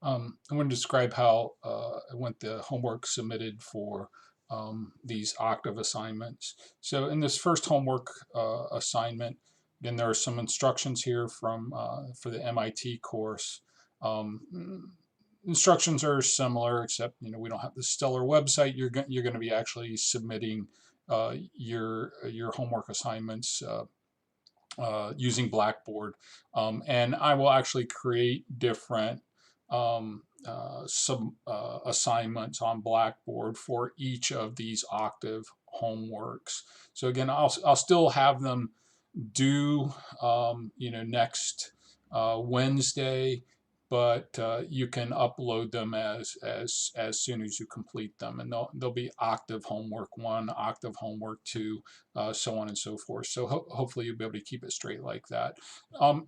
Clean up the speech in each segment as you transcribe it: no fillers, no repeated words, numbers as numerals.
I'm going to describe how I want the homework submitted for these octave assignments. So in this first homework assignment, again, there are some instructions here from for the MIT course. Instructions are similar, except we don't have the stellar website. You're going to be actually submitting your homework assignments using Blackboard, and I will actually create different some assignments on Blackboard for each of these octave homeworks. So again, I'll still have them due next Wednesday, but you can upload them as soon as you complete them, and they'll be octave homework 1, octave homework 2, so on and so forth. So hopefully you'll be able to keep it straight like that.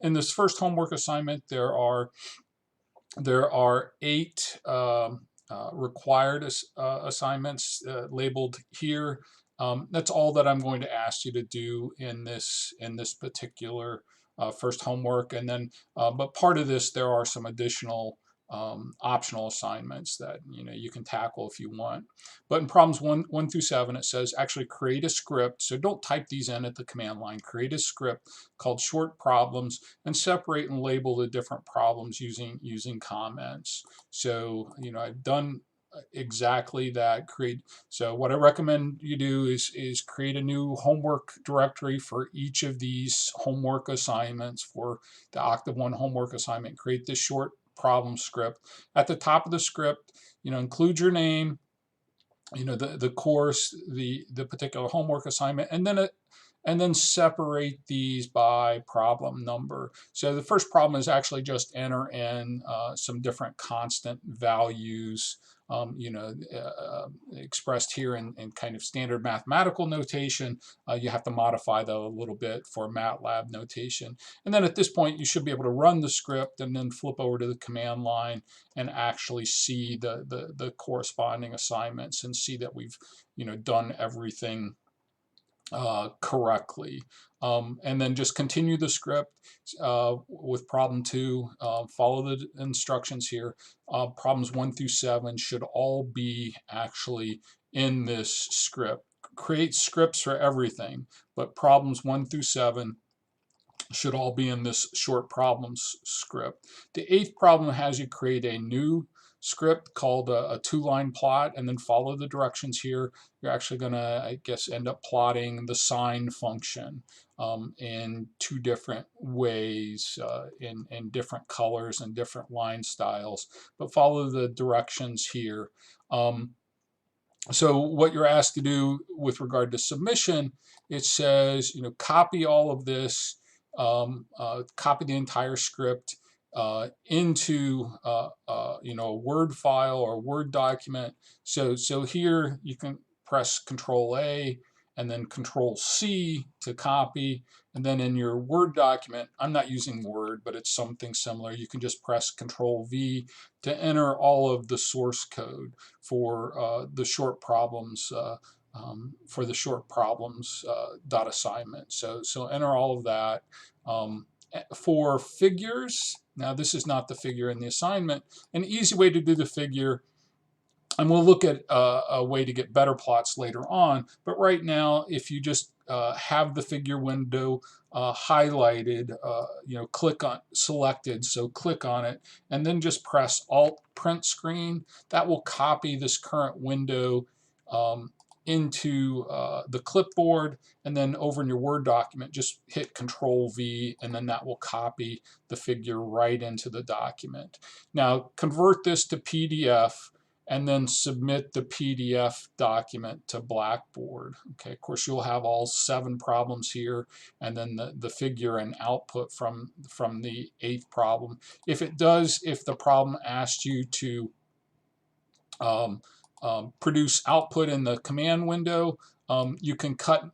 In this first homework assignment, there are 8 required assignments labeled here. That's all that I'm going to ask you to do in this particular first homework, and then but part of this, there are some additional optional assignments that you can tackle if you want. But in problems 1 through 7, it says actually create a script. So don't type these in at the command line. Create a script called short problems and separate and label the different problems using comments. So I've done exactly that. So what I recommend you do is create a new homework directory for each of these homework assignments. For the Octave 1 homework assignment, create this short problem script. At the top of the script, include your name, the course, the particular homework assignment, and then separate these by problem number. So the first problem is actually just enter in some different constant values, expressed here in kind of standard mathematical notation. You have to modify that a little bit for MATLAB notation. And then at this point, you should be able to run the script and then flip over to the command line and actually see the corresponding assignments and see that we've done everything correctly. And then just continue the script with problem 2. Follow the instructions here. Problems 1 through 7 should all be actually in this script. Create scripts for everything, but problems 1 through 7 should all be in this short problems script. The 8th problem has you create a new script called a 2-line plot, and then follow the directions here. You're actually going to, I guess, end up plotting the sine function in 2 different ways, in different colors and different line styles, but follow the directions here. So what you're asked to do with regard to submission, it says, copy all of this, copy the entire script into a Word file or Word document. So here you can press Control A and then Control C to copy, and then in your Word document, I'm not using Word, but it's something similar. You can just press Control V to enter all of the source code for the short problems. Dot assignment. So enter all of that. For figures, now this is not the figure in the assignment. An easy way to do the figure, and we'll look at a way to get better plots later on, but right now, if you just have the figure window highlighted, click on selected, so click on it, and then just press Alt Print Screen. That will copy this current window into the clipboard, and then over in your Word document, just hit Control V, and then that will copy the figure right into the document. Now, convert this to PDF, and then submit the PDF document to Blackboard. Okay, of course, you'll have all 7 problems here, and then the figure and output from the 8th problem. If the problem asked you to produce output in the command window, you can cut.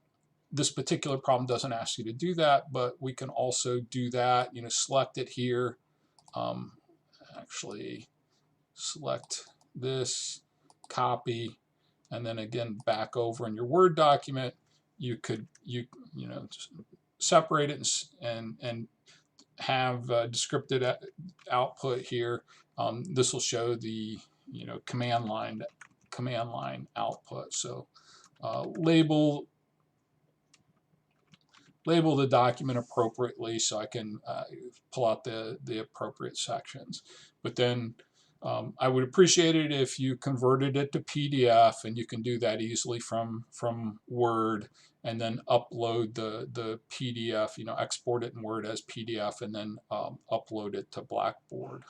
This particular problem doesn't ask you to do that, but we can also do that. Select it here. Actually, select this, copy, and then again back over in your Word document. You could just separate it and have descriptive output here. This will show the command line output. So label the document appropriately so I can pull out the appropriate sections. But then I would appreciate it if you converted it to PDF, and you can do that easily from Word, and then upload the PDF, export it in Word as PDF, and then upload it to Blackboard.